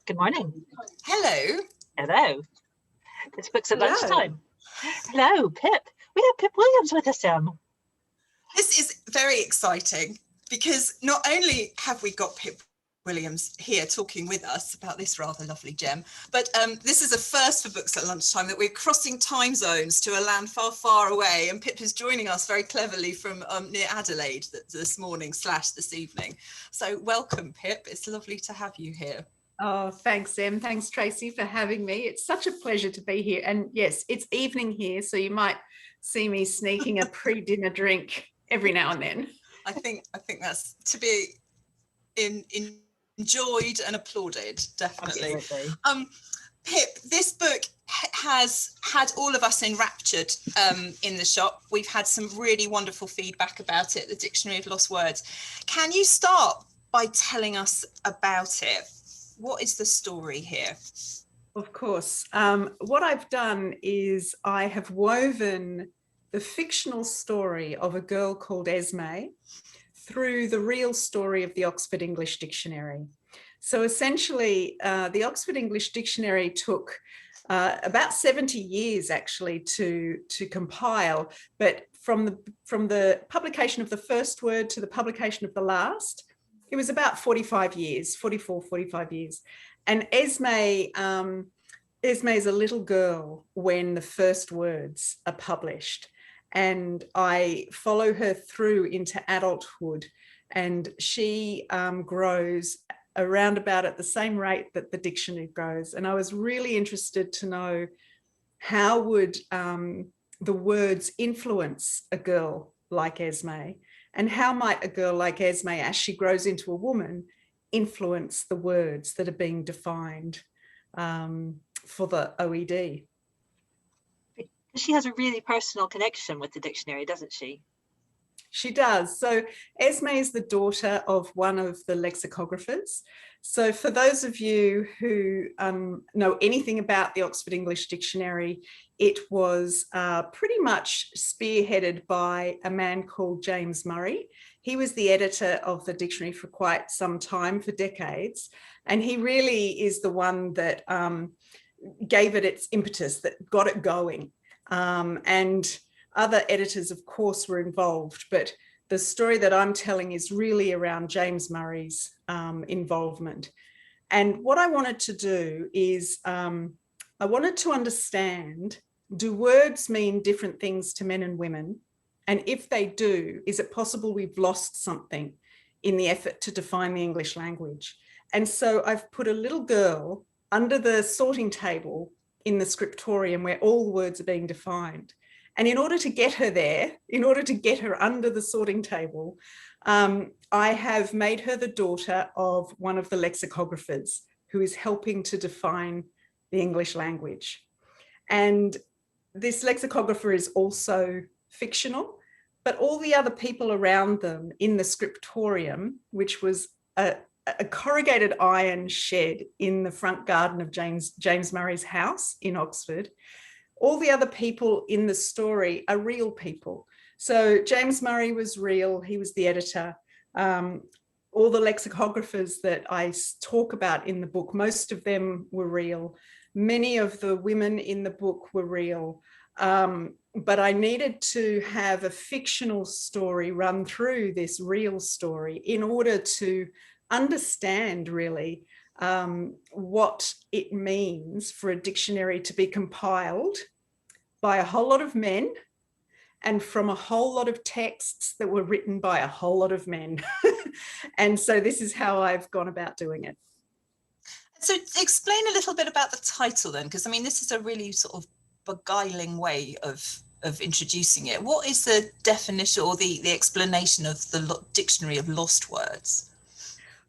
Good morning. Hello. Hello. This book's at Hello. lunchtime. Hello, Pip. We have Pip Williams with us, Em. This is very exciting because not only have we got Pip Williams here talking with us about this rather lovely gem, but this is a first for Books at Lunchtime, that we're crossing time zones to a land far, far away, and Pip is joining us very cleverly from near Adelaide this morning / this evening. So welcome, Pip. It's lovely to have you here. Oh, thanks, Em. Thanks, Tracy, for having me. It's such a pleasure to be here. And yes, it's evening here, so you might see me sneaking a pre-dinner drink every now and then. I think that's to be enjoyed and applauded, definitely. Absolutely. Pip, this book has had all of us enraptured in the shop. We've had some really wonderful feedback about it, the Dictionary of Lost Words. Can you start by telling us about it? What is the story here? Of course. What I've done is I have woven the fictional story of a girl called Esme through the real story of the Oxford English Dictionary. So essentially, the Oxford English Dictionary took about 70 years actually to compile, but from the publication of the first word to the publication of the last, it was about 45 years. And Esme is a little girl when the first words are published. And I follow her through into adulthood, and she grows around about at the same rate that the dictionary grows. And I was really interested to know how would the words influence a girl like Esme, and how might a girl like Esme, as she grows into a woman, influence the words that are being defined for the OED. She has a really personal connection with the dictionary, doesn't she? She does. So Esme is the daughter of one of the lexicographers. So for those of you who know anything about the Oxford English Dictionary, it was pretty much spearheaded by a man called James Murray. He was the editor of the dictionary for quite some time, for decades, and he really is the one that gave it its impetus, that got it going. And other editors, of course, were involved, but the story that I'm telling is really around James Murray's involvement. And what I wanted to do is I wanted to understand, do words mean different things to men and women? And if they do, is it possible we've lost something in the effort to define the English language? And so I've put a little girl under the sorting table in the scriptorium where all the words are being defined. And in order to get her there, in order to get her under the sorting table, I have made her the daughter of one of the lexicographers who is helping to define the English language. And this lexicographer is also fictional, but all the other people around them in the scriptorium, which was a corrugated iron shed in the front garden of James Murray's house in Oxford, all the other people in the story are real people. So James Murray was real, he was the editor. All the lexicographers that I talk about in the book, most of them were real. Many of the women in the book were real. But I needed to have a fictional story run through this real story in order to understand really what it means for a dictionary to be compiled by a whole lot of men and from a whole lot of texts that were written by a whole lot of men. And so this is how I've gone about doing it. So explain a little bit about the title then, because I mean, this is a really sort of beguiling way of introducing it. What is the definition or the explanation of the Dictionary of Lost Words?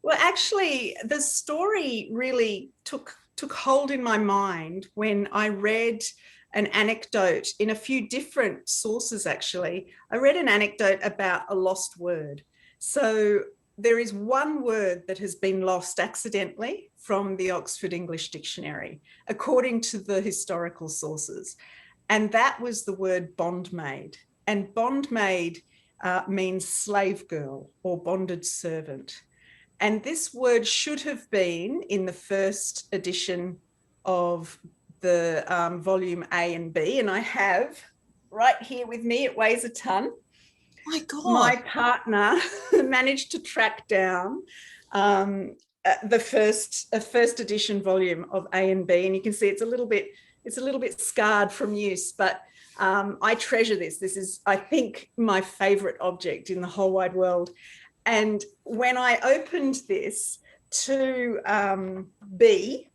Well, actually, the story really took hold in my mind when I read an anecdote in a few different sources, actually. I read an anecdote about a lost word. So there is one word that has been lost accidentally from the Oxford English Dictionary, according to the historical sources. And that was the word bondmaid. And bondmaid means slave girl or bonded servant. And this word should have been in the first edition of the volume A and B. And I have right here with me, it weighs a ton. My God. My partner managed to track down the first edition volume of A and B, and you can see it's a little bit scarred from use, but I treasure this. This is, I think, my favorite object in the whole wide world. And when I opened this to B,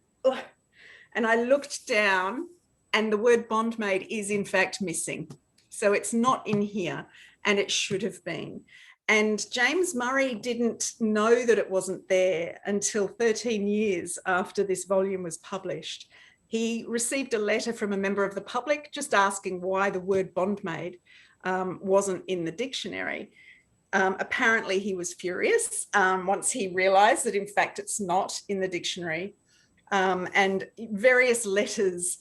and I looked down, and the word bondmaid is in fact missing. So it's not in here, and it should have been. And James Murray didn't know that it wasn't there until 13 years after this volume was published. He received a letter from a member of the public just asking why the word bondmaid wasn't in the dictionary. Apparently he was furious once he realized that in fact it's not in the dictionary, and various letters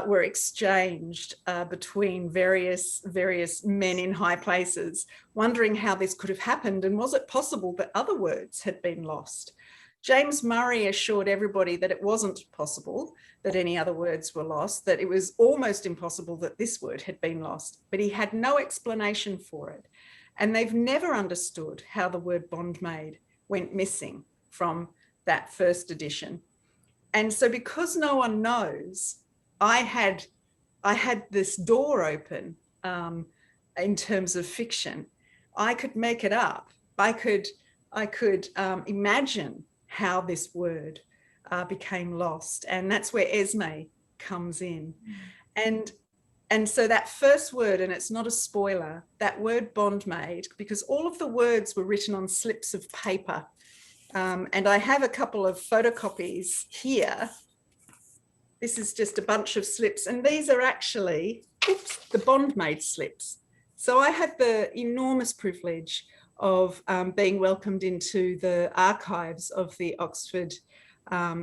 were exchanged between various men in high places, wondering how this could have happened and was it possible that other words had been lost. James Murray assured everybody that it wasn't possible that any other words were lost, that it was almost impossible that this word had been lost, but he had no explanation for it. And they've never understood how the word bondmaid went missing from that first edition. And so because no one knows, I had this door open in terms of fiction. I could make it up. I could imagine how this word became lost, and that's where Esme comes in. And so that first word, and it's not a spoiler, that word bondmaid, because all of the words were written on slips of paper, and I have a couple of photocopies here. This is just a bunch of slips, and these are actually the bondmaid slips. So I had the enormous privilege of being welcomed into the archives of the Oxford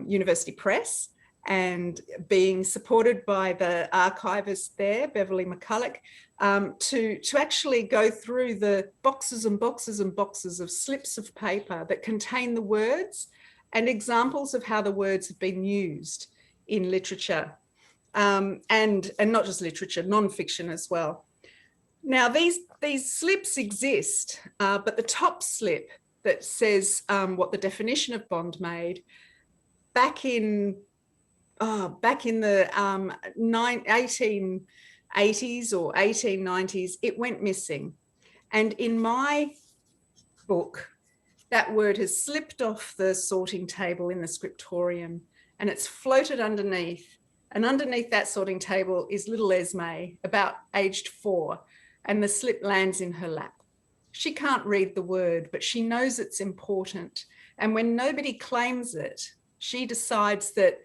University Press and being supported by the archivist there, Beverly McCulloch, to actually go through the boxes and boxes and boxes of slips of paper that contain the words and examples of how the words have been used in literature, and not just literature, non-fiction as well. Now, these slips exist, but the top slip that says what the definition of bondmaid back in the 1880s or 1890s, it went missing. And in my book, that word has slipped off the sorting table in the scriptorium, and it's floated underneath. And underneath that sorting table is little Esme, about aged 4, and the slip lands in her lap. She can't read the word, but she knows it's important. And when nobody claims it, she decides that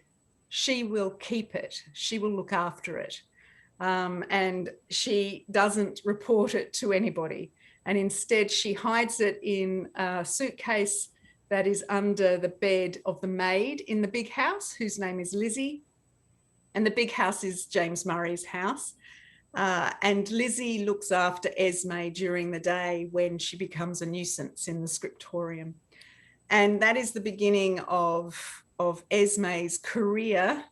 she will keep it. She will look after it. And she doesn't report it to anybody. And instead she hides it in a suitcase that is under the bed of the maid in the big house, whose name is Lizzie. And the big house is James Murray's house. And Lizzie looks after Esme during the day when she becomes a nuisance in the scriptorium. And that is the beginning of Esme's career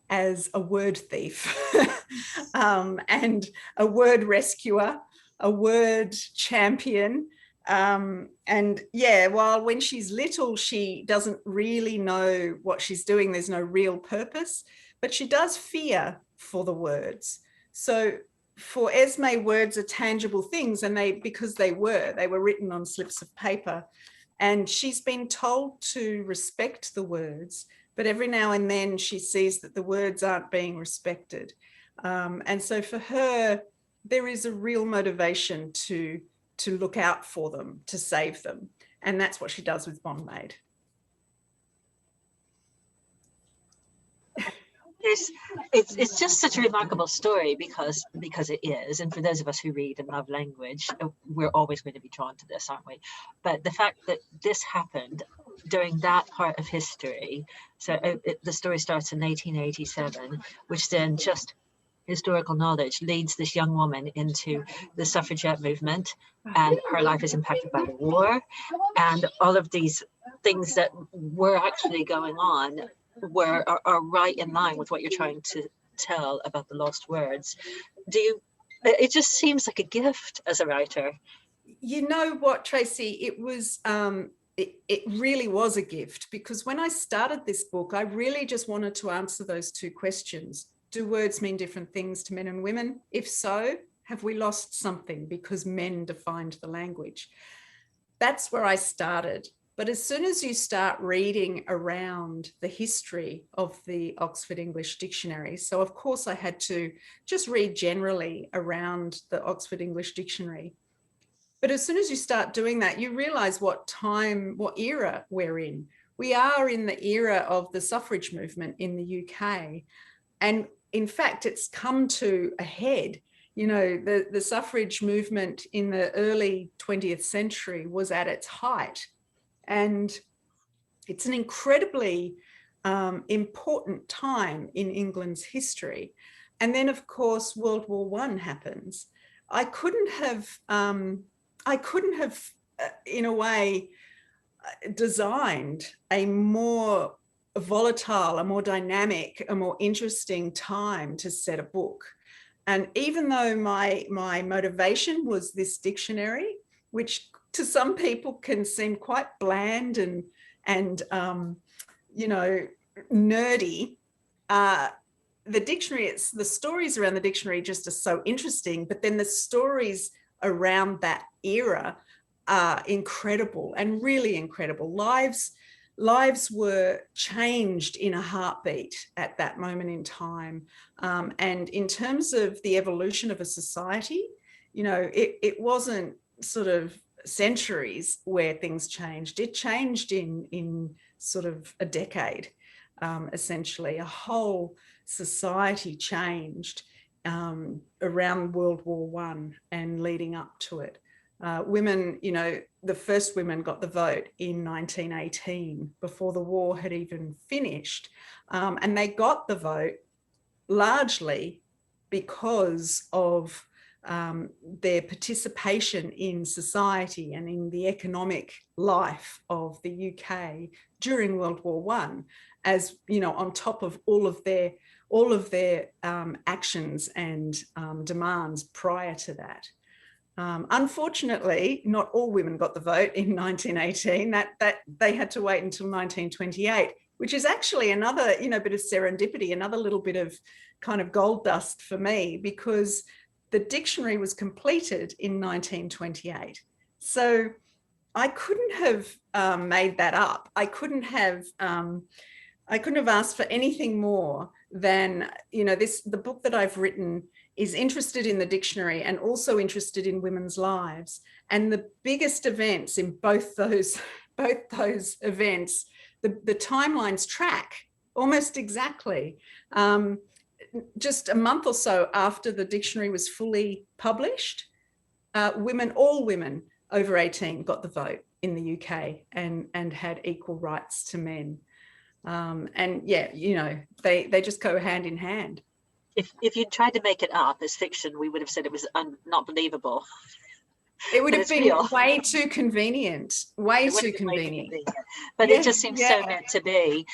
as a word thief and a word rescuer, a word champion. And yeah, while when she's little, she doesn't really know what she's doing. There's no real purpose, but she does fear for the words. So for Esme, words are tangible things, and because they were written on slips of paper, and she's been told to respect the words, but every now and then she sees that the words aren't being respected. And so for her, there is a real motivation to look out for them, to save them. And that's what she does with Bondmaid. It's just such a remarkable story because it is, and for those of us who read and love language, we're always going to be drawn to this, aren't we? But the fact that this happened during that part of history, so the story starts in 1887, which then just historical knowledge leads this young woman into the suffragette movement, and her life is impacted by the war, and all of these things that were actually going on are right in line with what you're trying to tell about the lost words. It just seems like a gift as a writer. You know what, Tracy, it was it really was a gift, because when I started this book, I really just wanted to answer those two questions. Do words mean different things to men and women? If so, have we lost something because men defined the language? That's where I started. But as soon as you start reading around the history of the Oxford English Dictionary, so of course I had to just read generally around the Oxford English Dictionary. But as soon as you start doing that, you realize what era we're in. We are in the era of the suffrage movement in the UK. And in fact, it's come to a head. You know, the suffrage movement in the early 20th century was at its height. And it's an incredibly important time in England's history. And then, of course, World War I happens. I couldn't have, in a way, designed a more volatile, a more dynamic, a more interesting time to set a book. And even though my motivation was this dictionary, which to some people can seem quite bland and you know, nerdy, the dictionary, the stories around the dictionary just are so interesting, but then the stories around that era are incredible and really incredible. Lives were changed in a heartbeat at that moment in time. And in terms of the evolution of a society, you know, it wasn't sort of centuries where things changed. It changed in sort of a decade, essentially. A whole society changed around World War I and leading up to it. Women, you know, the first women got the vote in 1918 before the war had even finished. And they got the vote largely because of their participation in society and in the economic life of the UK during World War I, as, you know, on top of all of their actions and demands prior to that. Unfortunately, not all women got the vote in 1918. That they had to wait until 1928, which is actually another, you know, bit of serendipity, another little bit of kind of gold dust for me, because the dictionary was completed in 1928. So I couldn't have made that up. I couldn't have asked for anything more than, you know, the book that I've written is interested in the dictionary and also interested in women's lives. And the biggest events in both those events, the timelines track almost exactly. Just a month or so after the dictionary was fully published, all women over 18 got the vote in the UK and had equal rights to men. And yeah, you know, they just go hand in hand. If you tried to make it up as fiction, we would have said it was not believable. It would have been way too convenient, way too convenient. But it just seems so meant to be.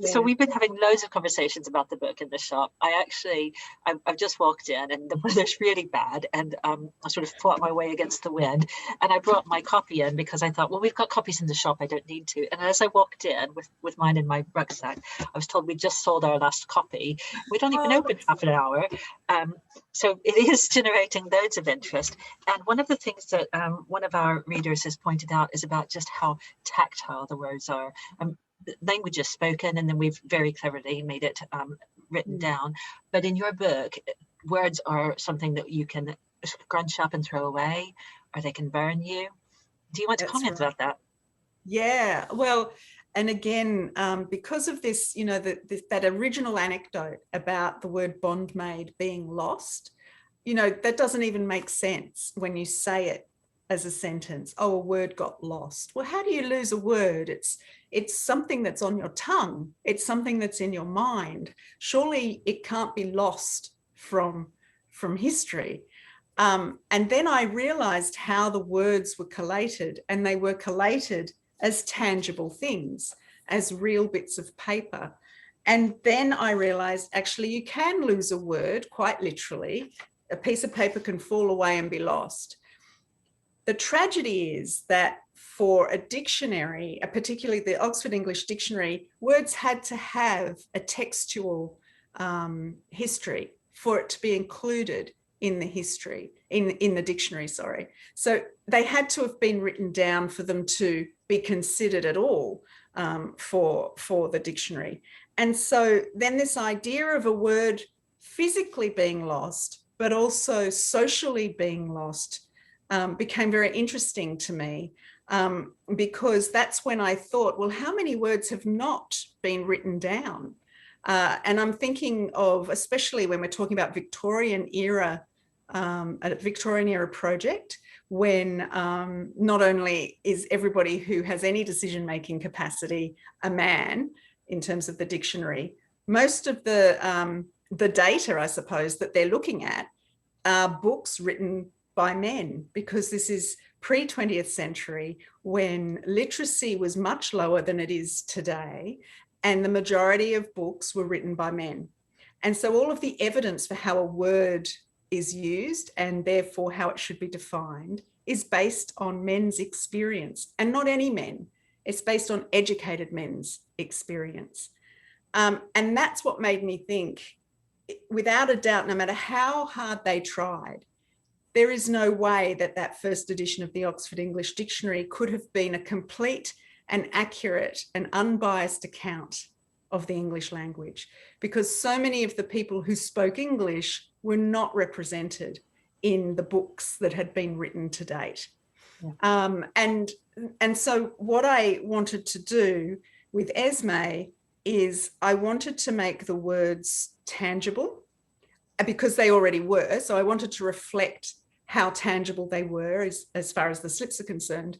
So we've been having loads of conversations about the book in the shop. I've just walked in and the weather's really bad, and I sort of fought my way against the wind, and I brought my copy in because I thought, well, we've got copies in the shop, I don't need to. And as I walked in with mine in my rucksack, I was told we just sold our last copy. We'd only been open half an hour. So it is generating loads of interest. And one of the things that one of our readers has pointed out is about just how tactile the words are. Language is spoken, and then we've very cleverly made it written down. But in your book, words are something that you can scrunch up and throw away, or they can burn you. Do you want to comment about that? Yeah, well, and again, because of this, you know, that original anecdote about the word bondmaid being lost, you know, that doesn't even make sense when you say it as a sentence. Oh, a word got lost. Well, how do you lose a word? It's something that's on your tongue. It's something that's in your mind. Surely it can't be lost from history. And then I realized how the words were collated, and they were collated as tangible things, as real bits of paper. And then I realized actually you can lose a word quite literally. A piece of paper can fall away and be lost. The tragedy is that for a dictionary, particularly the Oxford English Dictionary, words had to have a textual history for it to be included in the history, in the dictionary, sorry. So they had to have been written down for them to be considered at all for the dictionary. And so then this idea of a word physically being lost, but also socially being lost, became very interesting to me, because that's when I thought, well, how many words have not been written down? And I'm thinking of, especially when we're talking about Victorian era, a Victorian era project, when not only is everybody who has any decision-making capacity a man in terms of the dictionary, most of the data, I suppose, that they're looking at are books written by men, because this is pre-20th century when literacy was much lower than it is today, and the majority of books were written by men. And so all of the evidence for how a word is used and therefore how it should be defined is based on men's experience, and not any men. It's based on educated men's experience. And that's what made me think, without a doubt, no matter how hard they tried, there is no way that that first edition of the Oxford English Dictionary could have been a complete and accurate and unbiased account of the English language, because so many of the people who spoke English were not represented in the books that had been written to date. Yeah. And so what I wanted to do with Esme is I wanted to make the words tangible, because they already were. So I wanted to reflect how tangible they were as far as the slips are concerned.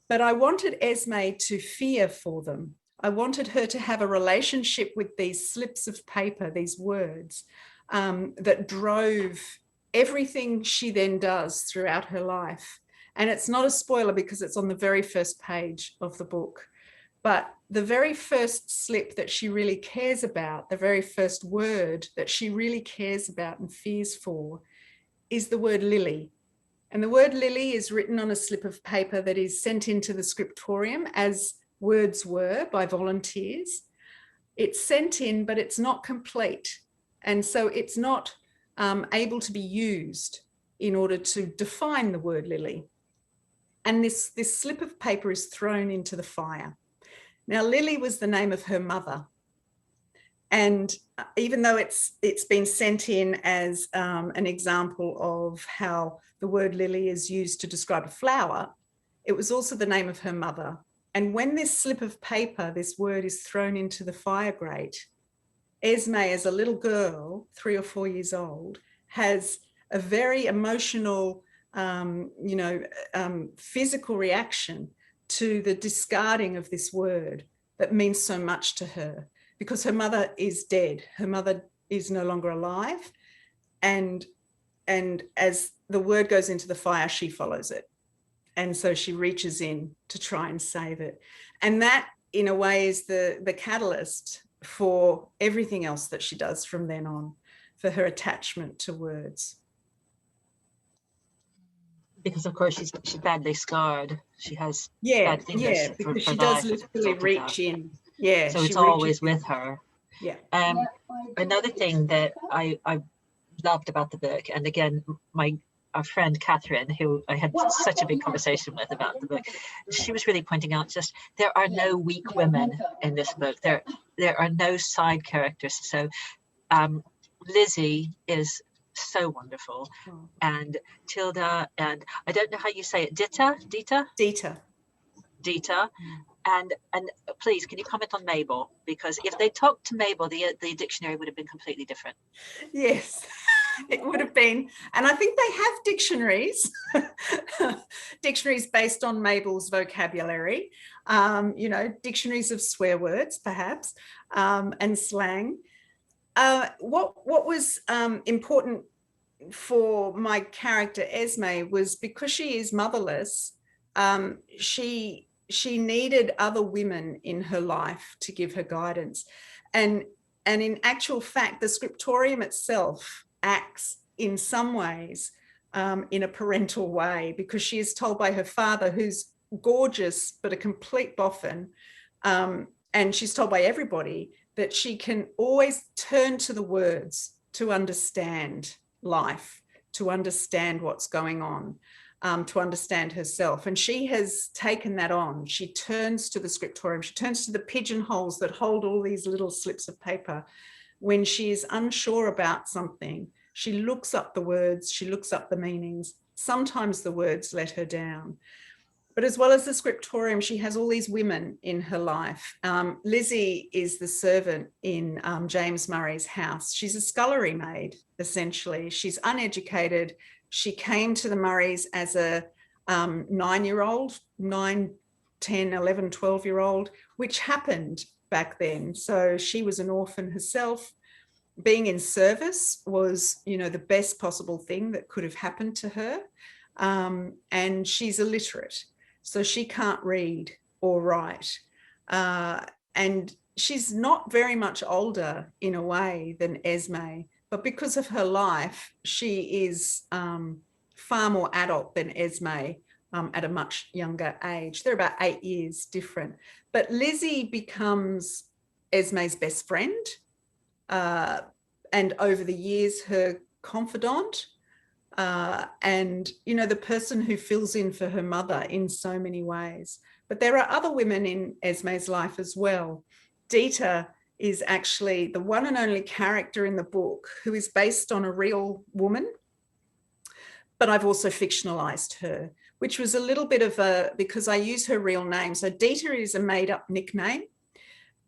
But I wanted Esme to fear for them. I wanted her to have a relationship with these slips of paper, these words, that drove everything she then does throughout her life. And it's not a spoiler because it's on the very first page of the book. But the very first slip that she really cares about, the very first word that she really cares about and fears for, is the word lily. And the word lily is written on a slip of paper that is sent into the scriptorium, as words were, by volunteers. It's sent in, but it's not complete. And so it's not able to be used in order to define the word lily. And this slip of paper is thrown into the fire. Now, Lily was the name of her mother. And even though it's been sent in as an example of how the word lily is used to describe a flower, it was also the name of her mother. And when this slip of paper, this word, is thrown into the fire grate, Esme, as a little girl, 3 or 4 years old, has a very emotional, physical reaction to the discarding of this word that means so much to her, because her mother is dead. Her mother is no longer alive. And as the word goes into the fire, she follows it. And so she reaches in to try and save it. And that, in a way, is the catalyst for everything else that she does from then on, for her attachment to words. Because of course she's badly scarred. She has bad fingers. Yeah, because she does literally reach in. Yeah. So it's always with her. Yeah. Another thing that I loved about the book, and again, our friend Catherine, who I had such a big conversation with about the book, she was really pointing out just there are no weak women in this book. There are no side characters. So Lizzie is so wonderful, and Tilda, and I don't know how you say it, Dita. And please, can you comment on Mabel? Because if they talked to Mabel, the dictionary would have been completely different. Yes, it would have been. And I think they have dictionaries, dictionaries based on Mabel's vocabulary, dictionaries of swear words, perhaps, and slang. What was important for my character Esme was, because she is motherless, she she needed other women in her life to give her guidance. And in actual fact, the scriptorium itself acts in some ways in a parental way, because she is told by her father, who's gorgeous but a complete boffin, and she's told by everybody that she can always turn to the words to understand life, to understand what's going on, to understand herself. And she has taken that on. She turns to the scriptorium, she turns to the pigeonholes that hold all these little slips of paper. When she is unsure about something, she looks up the words, she looks up the meanings. Sometimes the words let her down. But as well as the scriptorium, she has all these women in her life. Lizzie is the servant in James Murray's house. She's a scullery maid, essentially. She's uneducated. She came to the Murrays as a 9-year-old, 9, 10, 11, 12-year-old, which happened back then. So she was an orphan herself. Being in service was, you know, the best possible thing that could have happened to her. And she's illiterate. So she can't read or write. And she's not very much older in a way than Esme, but because of her life, she is far more adult than Esme at a much younger age. They're about 8 years different. But Lizzie becomes Esme's best friend, and over the years, her confidant, and, you know, the person who fills in for her mother in so many ways. But there are other women in Esme's life as well. Dita is actually the one and only character in the book who is based on a real woman, but I've also fictionalized her, which was a little bit of a, because I use her real name. So Dita is a made up nickname,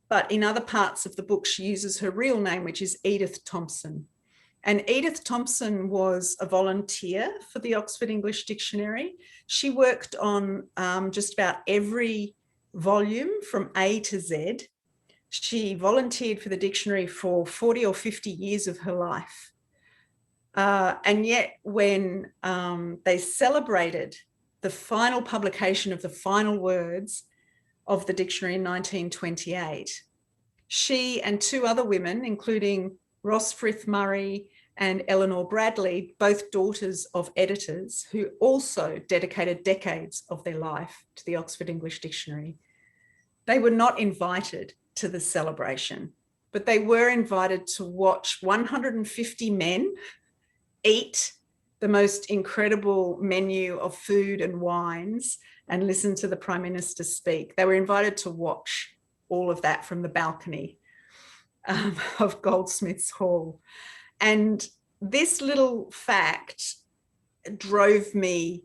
but in other parts of the book, she uses her real name, which is Edith Thompson. And Edith Thompson was a volunteer for the Oxford English Dictionary. She worked on just about every volume from A to Z. She volunteered for the dictionary for 40 or 50 years of her life. And yet when they celebrated the final publication of the final words of the dictionary in 1928, she and 2 other women, including Ross Frith Murray and Eleanor Bradley, both daughters of editors who also dedicated decades of their life to the Oxford English Dictionary, they were not invited to the celebration, but they were invited to watch 150 men eat the most incredible menu of food and wines and listen to the Prime Minister speak. They were invited to watch all of that from the balcony of Goldsmiths Hall. And this little fact drove me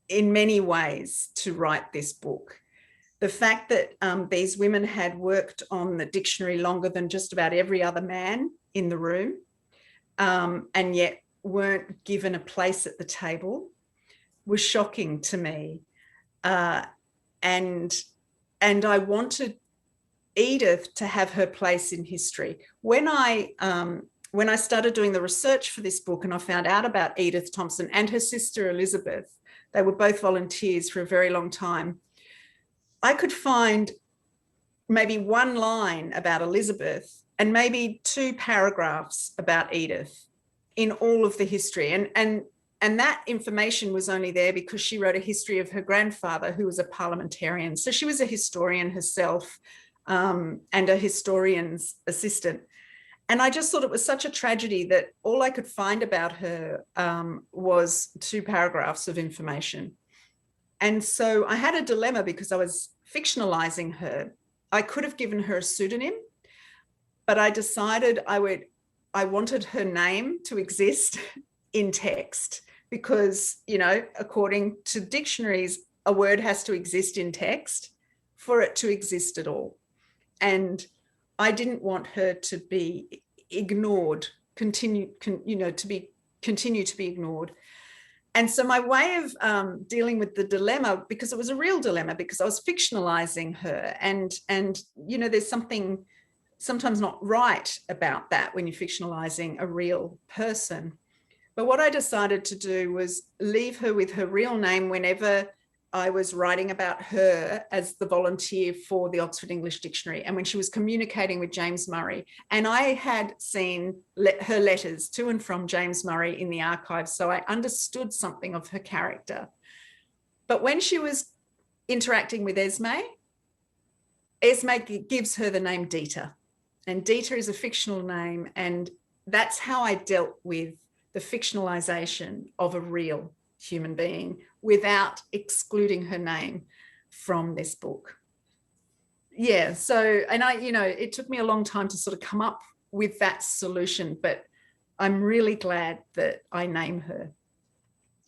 in many ways to write this book. The fact that these women had worked on the dictionary longer than just about every other man in the room, and yet weren't given a place at the table, was shocking to me. And I wanted Edith to have her place in history. When I started doing the research for this book and I found out about Edith Thompson and her sister Elizabeth, they were both volunteers for a very long time, I could find maybe 1 line about Elizabeth and maybe 2 paragraphs about Edith in all of the history. And that information was only there because she wrote a history of her grandfather, who was a parliamentarian. So she was a historian herself, and a historian's assistant. And I just thought it was such a tragedy that all I could find about her was 2 paragraphs of information. And so I had a dilemma because I was fictionalizing her. I could have given her a pseudonym, but I decided I wanted her name to exist in text because, you know, according to dictionaries, a word has to exist in text for it to exist at all. And I didn't want her to be ignored, continue to be ignored. And so my way of dealing with the dilemma, because it was a real dilemma, because I was fictionalizing her, and you know, there's something sometimes not right about that when you're fictionalizing a real person. But what I decided to do was leave her with her real name whenever I was writing about her as the volunteer for the Oxford English Dictionary, and when she was communicating with James Murray, and I had seen her letters to and from James Murray in the archives, so I understood something of her character. But when she was interacting with Esme gives her the name Dita, and Dita is a fictional name, and that's how I dealt with the fictionalization of a real human being without excluding her name from this book. Yeah, so, and it took me a long time to sort of come up with that solution, but I'm really glad that I name her.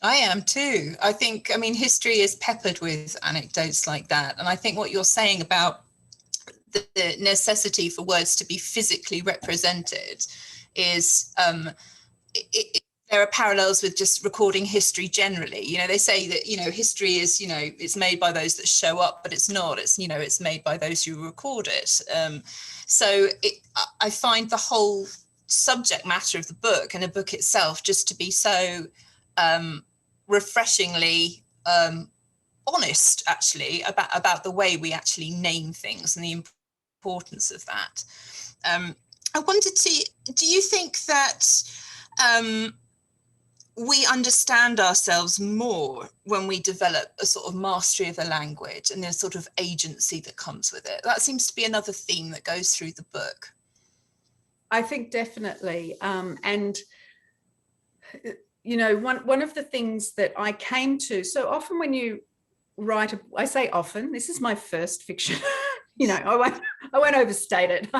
I am too. I think, history is peppered with anecdotes like that. And I think what you're saying about the necessity for words to be physically represented is, there are parallels with just recording history generally. They say that, history is, it's made by those that show up, but it's not. It's, it's made by those who record it. I find the whole subject matter of the book and the book itself just to be so refreshingly honest, actually, about the way we actually name things and the importance of that. I wanted to, do you think that we understand ourselves more when we develop a sort of mastery of the language and the sort of agency that comes with it? That seems to be another theme that goes through the book. I think definitely. And, one of the things that I came to, so often when you write, I say often, this is my first fiction. I won't overstate it.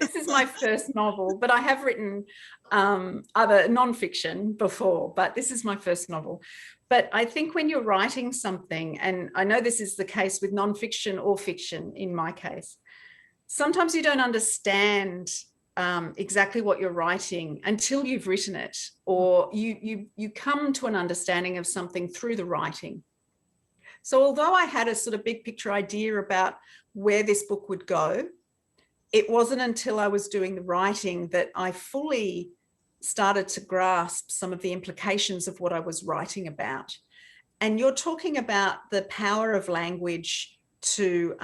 This is my first novel, but I have written other nonfiction before, but this is my first novel. But I think when you're writing something, and I know this is the case with nonfiction or fiction in my case, sometimes you don't understand exactly what you're writing until you've written it, or you come to an understanding of something through the writing. So although I had a sort of big picture idea about where this book would go, it wasn't until I was doing the writing that I fully started to grasp some of the implications of what I was writing about. And you're talking about the power of language to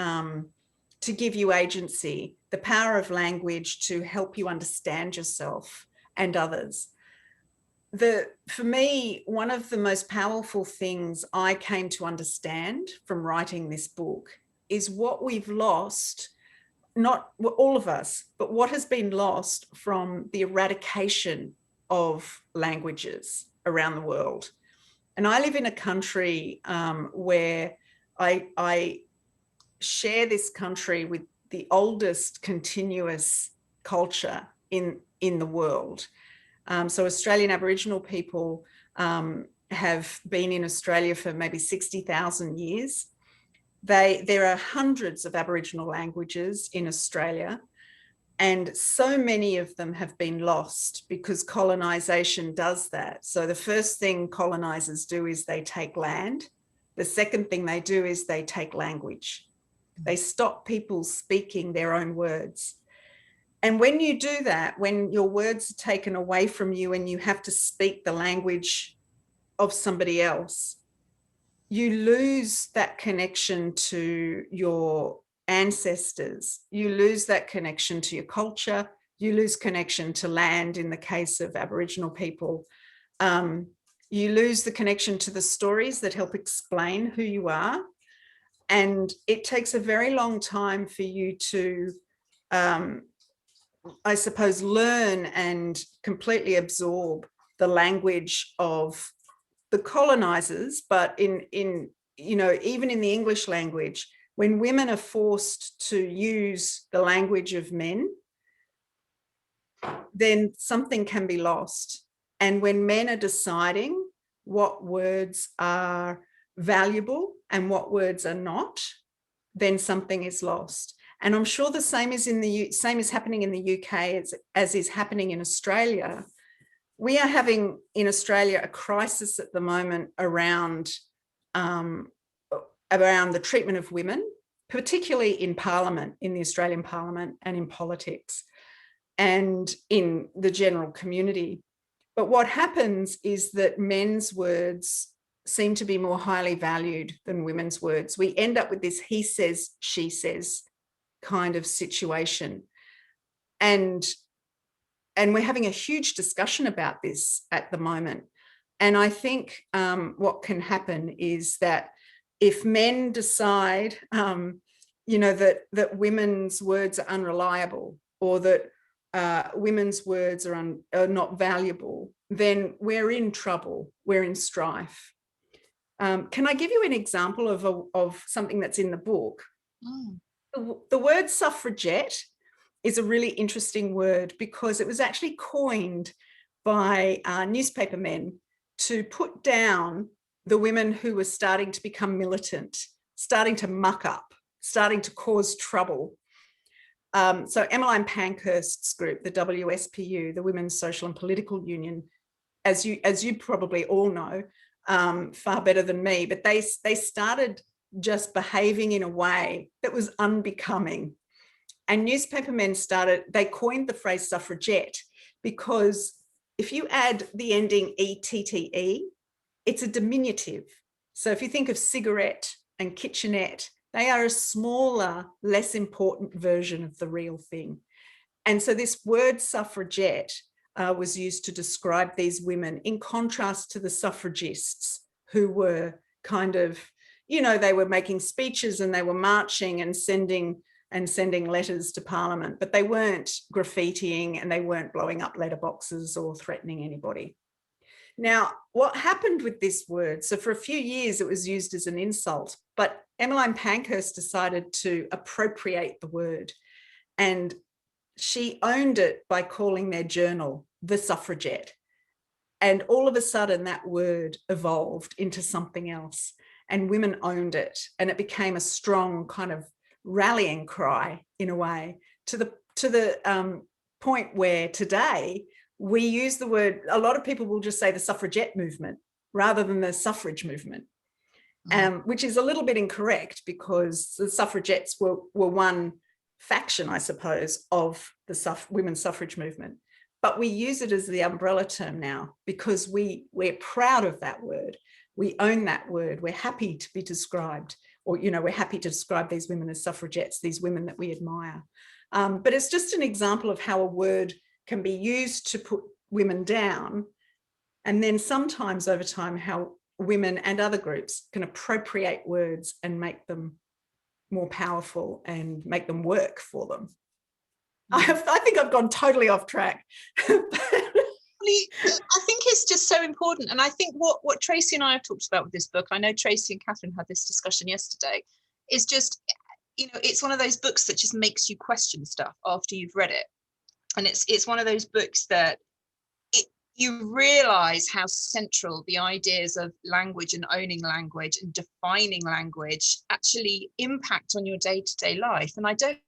give you agency, the power of language to help you understand yourself and others. For me, one of the most powerful things I came to understand from writing this book is what we've lost, not all of us, but what has been lost from the eradication of languages around the world. And I live in a country where I share this country with the oldest continuous culture in the world. So Australian Aboriginal people have been in Australia for maybe 60,000 years. There are hundreds of Aboriginal languages in Australia, and so many of them have been lost because colonisation does that. So the first thing colonisers do is they take land. The second thing they do is they take language. They stop people speaking their own words. And when you do that, when your words are taken away from you and you have to speak the language of somebody else, you lose that connection to your ancestors. You lose that connection to your culture. You lose connection to land in the case of Aboriginal people. You lose the connection to the stories that help explain who you are. And it takes a very long time for you to I suppose, learn and completely absorb the language of the colonizers. But even in the English language, when women are forced to use the language of men, then something can be lost. And when men are deciding what words are valuable and what words are not, then something is lost. And I'm sure the same is happening in the UK as is happening in Australia. We are having in Australia a crisis at the moment around the treatment of women, particularly in Parliament, in the Australian Parliament and in politics and in the general community. But what happens is that men's words seem to be more highly valued than women's words. We end up with this he says, she says kind of situation. And we're having a huge discussion about this at the moment. And I think what can happen is that if men decide, that women's words are unreliable, or that women's words are not valuable, then we're in trouble, we're in strife. Can I give you an example of something that's in the book? The word suffragette is a really interesting word because it was actually coined by newspaper men to put down the women who were starting to become militant, starting to muck up, starting to cause trouble. So Emmeline Pankhurst's group, the WSPU, the Women's Social and Political Union, as you probably all know, far better than me, but they started just behaving in a way that was unbecoming. And newspapermen they coined the phrase suffragette because if you add the ending E-T-T-E, it's a diminutive. So if you think of cigarette and kitchenette, they are a smaller, less important version of the real thing. And so this word suffragette was used to describe these women in contrast to the suffragists who were kind of, they were making speeches and they were marching and sending letters to Parliament, but they weren't graffitiing and they weren't blowing up letterboxes or threatening anybody. Now, what happened with this word? So for a few years, it was used as an insult, but Emmeline Pankhurst decided to appropriate the word, and she owned it by calling their journal The Suffragette. And all of a sudden, that word evolved into something else, and women owned it, and it became a strong kind of rallying cry in a way, to the point where today we use the word, a lot of people will just say the suffragette movement rather than the suffrage movement, which is a little bit incorrect because the suffragettes were one faction, I suppose, of the women's suffrage movement. But we use it as the umbrella term now because we're proud of that word. We own that word. We're happy to be described, or, we're happy to describe these women as suffragettes, these women that we admire. But it's just an example of how a word can be used to put women down. And then sometimes over time, how women and other groups can appropriate words and make them more powerful and make them work for them. I think I've gone totally off track. I think it's just so important. And I think what Tracy and I have talked about with this book, I know Tracy and Catherine had this discussion yesterday, is just, it's one of those books that just makes you question stuff after you've read it. And it's one of those books that you realize how central the ideas of language and owning language and defining language actually impact on your day-to-day life. And I don't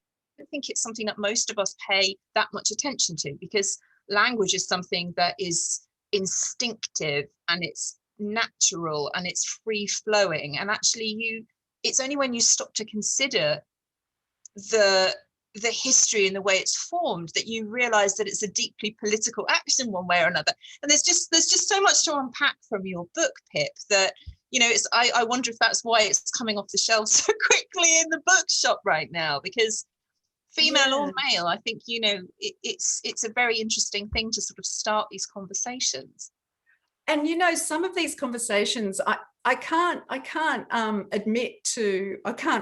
think it's something that most of us pay that much attention to, because language is something that is instinctive and it's natural and it's free flowing. And actually it's only when you stop to consider the history and the way it's formed that you realize that it's a deeply political action one way or another. And there's just so much to unpack from your book, Pip, that I wonder if that's why it's coming off the shelves so quickly in the bookshop right now, because female or male, I think it's a very interesting thing to sort of start these conversations. And some of these conversations I can't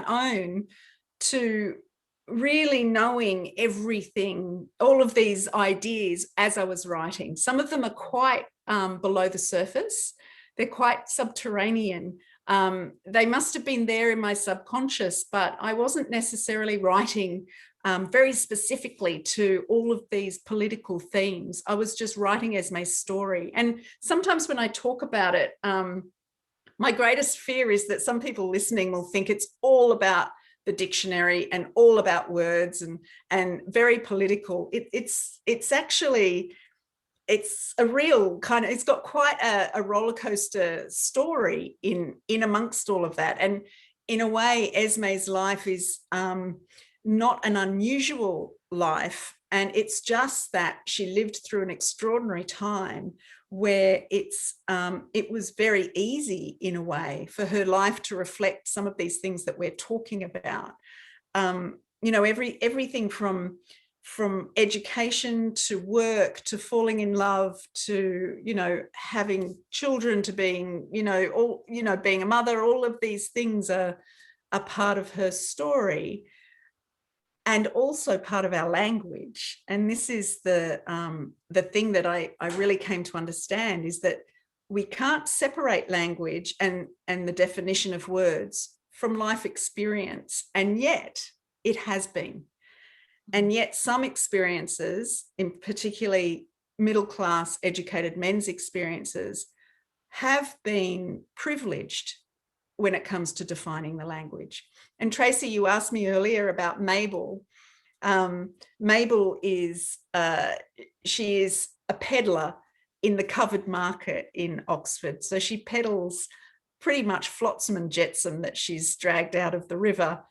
own to really knowing everything, all of these ideas as I was writing. Some of them are quite below the surface. They're quite subterranean. They must have been there in my subconscious, but I wasn't necessarily writing very specifically to all of these political themes. I was just writing Esme's story. And sometimes when I talk about it, my greatest fear is that some people listening will think it's all about the dictionary and all about words and very political. It's actually, it's a real kind of, it's got quite a roller coaster story in amongst all of that. And in a way, Esme's life is not an unusual life. And it's just that she lived through an extraordinary time where it was very easy in a way for her life to reflect some of these things that we're talking about. You know, everything from education to work to falling in love to, you know, having children to being, being a mother. All of these things are a part of her story, and also part of our language. And this is the thing that I really came to understand, is that we can't separate language and the definition of words from life experience. And yet it has been. And yet some experiences, in particularly middle-class educated men's experiences, have been privileged when it comes to defining the language. And Tracy, you asked me earlier about Mabel. Mabel is, she is a peddler in the covered market in Oxford. So she peddles pretty much flotsam and jetsam that she's dragged out of the river.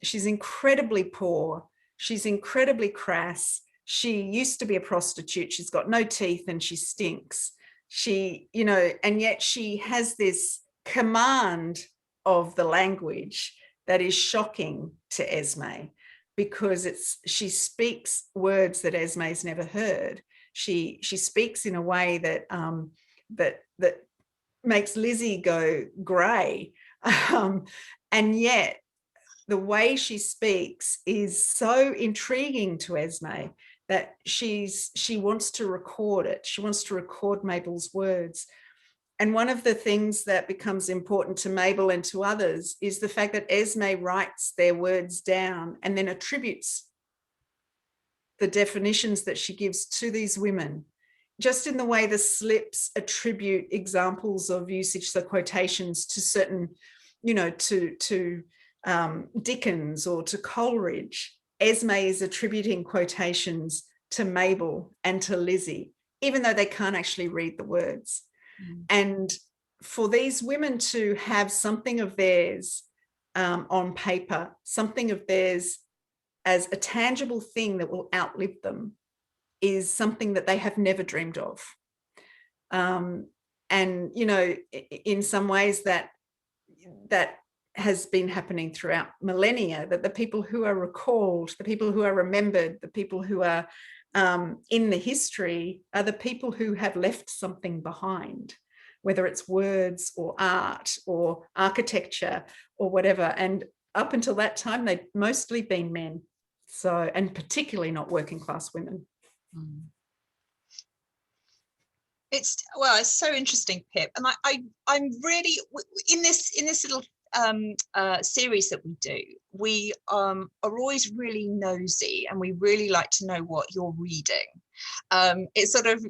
She's incredibly poor. She's incredibly crass. She used to be a prostitute. She's got no teeth and she stinks. She, you know, and yet she has this command of the language that is shocking to Esme, because she speaks words that Esme's never heard. She speaks in a way that that makes Lizzie go grey, and yet the way she speaks is so intriguing to Esme that she wants to record it. She wants to record Mabel's words. And one of the things that becomes important to Mabel and to others is the fact that Esme writes their words down and then attributes the definitions that she gives to these women, just in the way the slips attribute examples of usage, so quotations to certain, you know, to Dickens or to Coleridge. Esme is attributing quotations to Mabel and to Lizzie, even though they can't actually read the words. And for these women to have something of theirs on paper, something of theirs as a tangible thing that will outlive them, is something that they have never dreamed of. And, you know, in some ways that has been happening throughout millennia, that the people who are recalled, the people who are remembered, the people who are in the history are the people who have left something behind, whether it's words or art or architecture or whatever. And up until that time, they'd mostly been men. So, and particularly not working class women. It's so interesting, Pip, and I'm really in this little series that we do. We are always really nosy, and we really like to know what you're reading. It's sort of,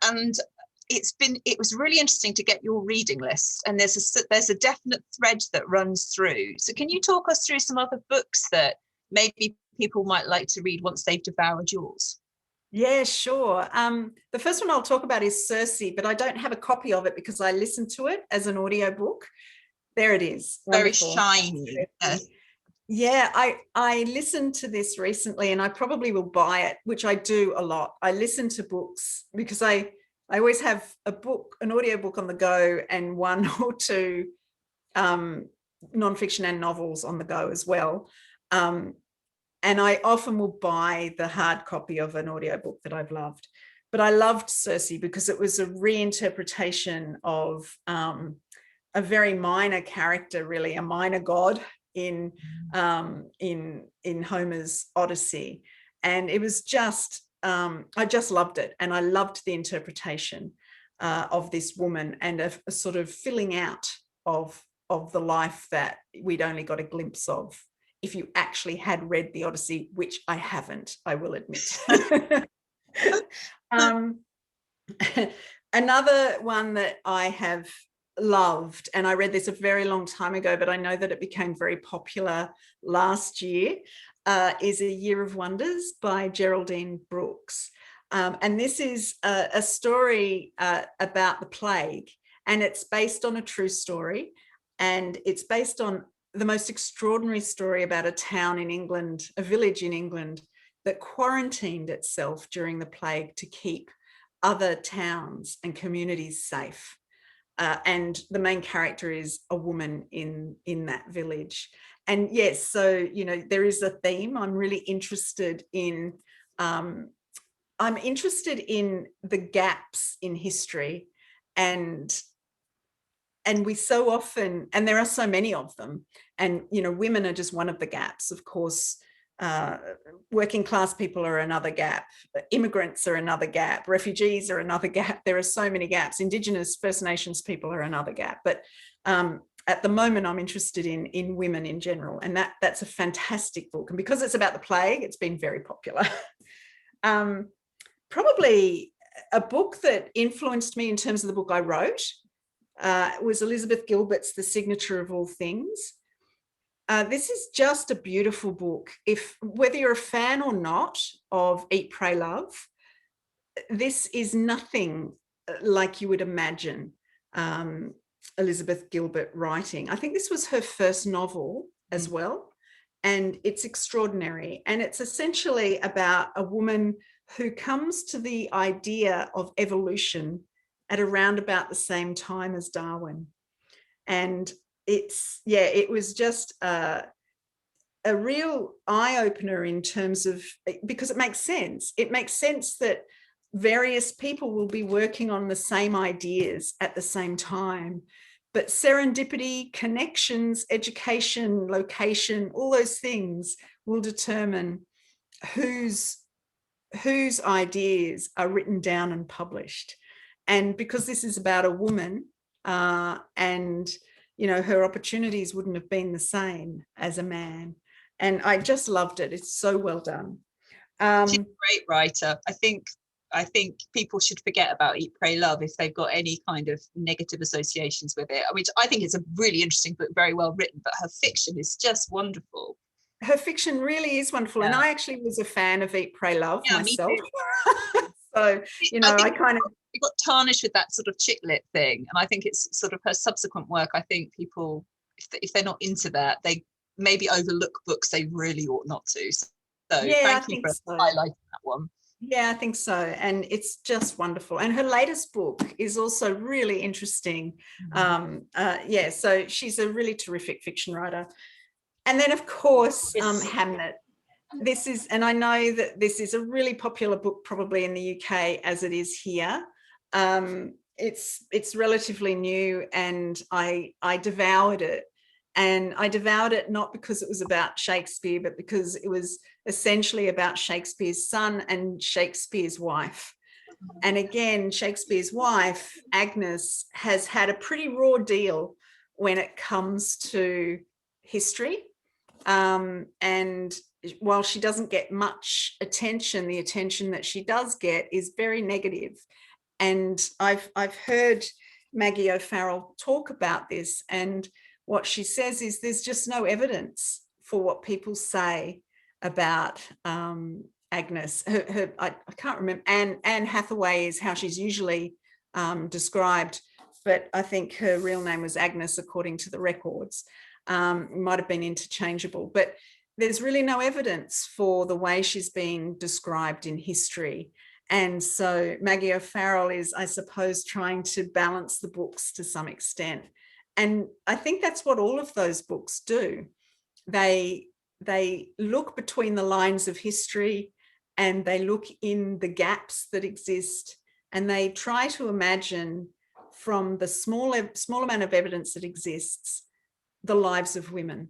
and it was really interesting to get your reading list, and there's a definite thread that runs through. So can you talk us through some other books that maybe people might like to read once they've devoured yours? Yeah, sure. The first one I'll talk about is Circe, but I don't have a copy of it because I listened to it as an audiobook. There it is. Wonderful. Very shiny. Yeah, I listened to this recently, and I probably will buy it, which I do a lot. I listen to books because I always have an audiobook on the go, and one or two nonfiction and novels on the go as well. And I often will buy the hard copy of an audiobook that I've loved. But I loved Circe because it was a reinterpretation of a very minor character, really, a minor god in Homer's Odyssey. And it was just, I just loved it. And I loved the interpretation of this woman, and a sort of filling out of the life that we'd only got a glimpse of if you actually had read the Odyssey, which I haven't, I will admit. Another one that I have loved, and I read this a very long time ago, but I know that it became very popular last year, is A Year of Wonders by Geraldine Brooks. And this is a story about the plague, and it's based on a true story, and it's based on the most extraordinary story about a town in England, a village in England, that quarantined itself during the plague to keep other towns and communities safe. And the main character is a woman in that village. And yes, so, you know, there is a theme. I'm really interested in, I'm interested in the gaps in history, and we so often, and there are so many of them, and, you know, women are just one of the gaps. Of course, working class people are another gap, immigrants are another gap, refugees are another gap. There are so many gaps. Indigenous First Nations people are another gap. But at the moment, I'm interested in women in general, and that's a fantastic book. And because it's about the plague, it's been very popular. Probably a book that influenced me in terms of the book I wrote was Elizabeth Gilbert's The Signature of All Things. This is just a beautiful book. Whether you're a fan or not of Eat, Pray, Love, this is nothing like you would imagine Elizabeth Gilbert writing. I think this was her first novel as well, and it's extraordinary. And it's essentially about a woman who comes to the idea of evolution at around about the same time as Darwin. And it was just a real eye-opener in terms of, because it makes sense. It makes sense that various people will be working on the same ideas at the same time, but serendipity, connections, education, location, all those things will determine whose ideas are written down and published. And because this is about a woman, and, you know, her opportunities wouldn't have been the same as a man. And I just loved it. It's so well done. She's a great writer. I think people should forget about Eat, Pray, Love if they've got any kind of negative associations with it. Which I think it's a really interesting book, very well written, but her fiction is just wonderful. Her fiction really is wonderful. Yeah. And I actually was a fan of Eat, Pray, Love myself. So, you know, I kind of... It got tarnished with that sort of chick lit thing. And I think it's sort of her subsequent work. I think people, if they're not into that, they maybe overlook books they really ought not to. So yeah, thank you for highlighting that one. Yeah, I think so. And it's just wonderful. And her latest book is also really interesting. Yeah, so she's a really terrific fiction writer. And then, of course, Hamnet. This is, and I know that this is a really popular book probably in the UK as it is here. It's relatively new, and I devoured it. And I devoured it not because it was about Shakespeare, but because it was essentially about Shakespeare's son and Shakespeare's wife. And again, Shakespeare's wife, Agnes, has had a pretty raw deal when it comes to history. And while she doesn't get much attention, the attention that she does get is very negative. And I've heard Maggie O'Farrell talk about this, and what she says is there's just no evidence for what people say about Agnes. I can't remember, Anne Hathaway is how she's usually described, but I think her real name was Agnes according to the records. Might have been interchangeable, but there's really no evidence for the way she's being described in history. And so Maggie O'Farrell is, I suppose, trying to balance the books to some extent. And I think that's what all of those books do. They look between the lines of history, and they look in the gaps that exist, and they try to imagine from the small amount of evidence that exists, the lives of women.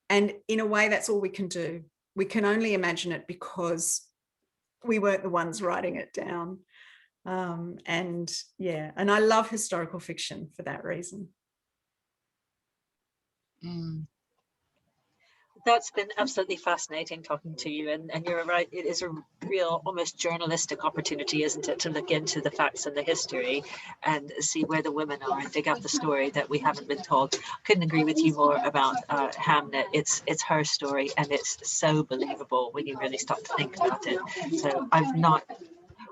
And in a way, that's all we can do. We can only imagine it because we weren't the ones writing it down. And yeah, and I love historical fiction for that reason. That's been absolutely fascinating talking to you, and you're right, it is a real almost journalistic opportunity, isn't it, to look into the facts and the history and see where the women are and dig out the story that we haven't been told. Couldn't agree with you more about Hamnet. It's her story, and it's so believable when you really start to think about it. So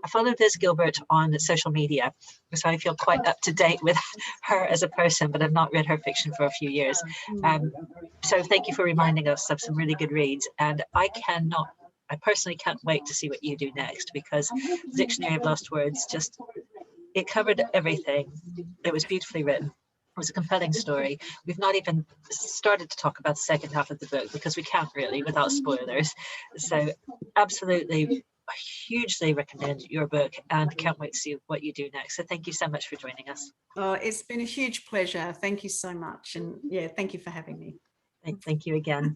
I follow Liz Gilbert on social media, so I feel quite up to date with her as a person, but I've not read her fiction for a few years. So thank you for reminding us of some really good reads. And I personally can't wait to see what you do next, because the Dictionary of Lost Words it covered everything. It was beautifully written. It was a compelling story. We've not even started to talk about the second half of the book, because we can't really without spoilers. So absolutely, hugely recommend your book, and can't wait to see what you do next. So thank you so much for joining us. Oh, it's been a huge pleasure. Thank you so much. And yeah, thank you for having me. Thank you again.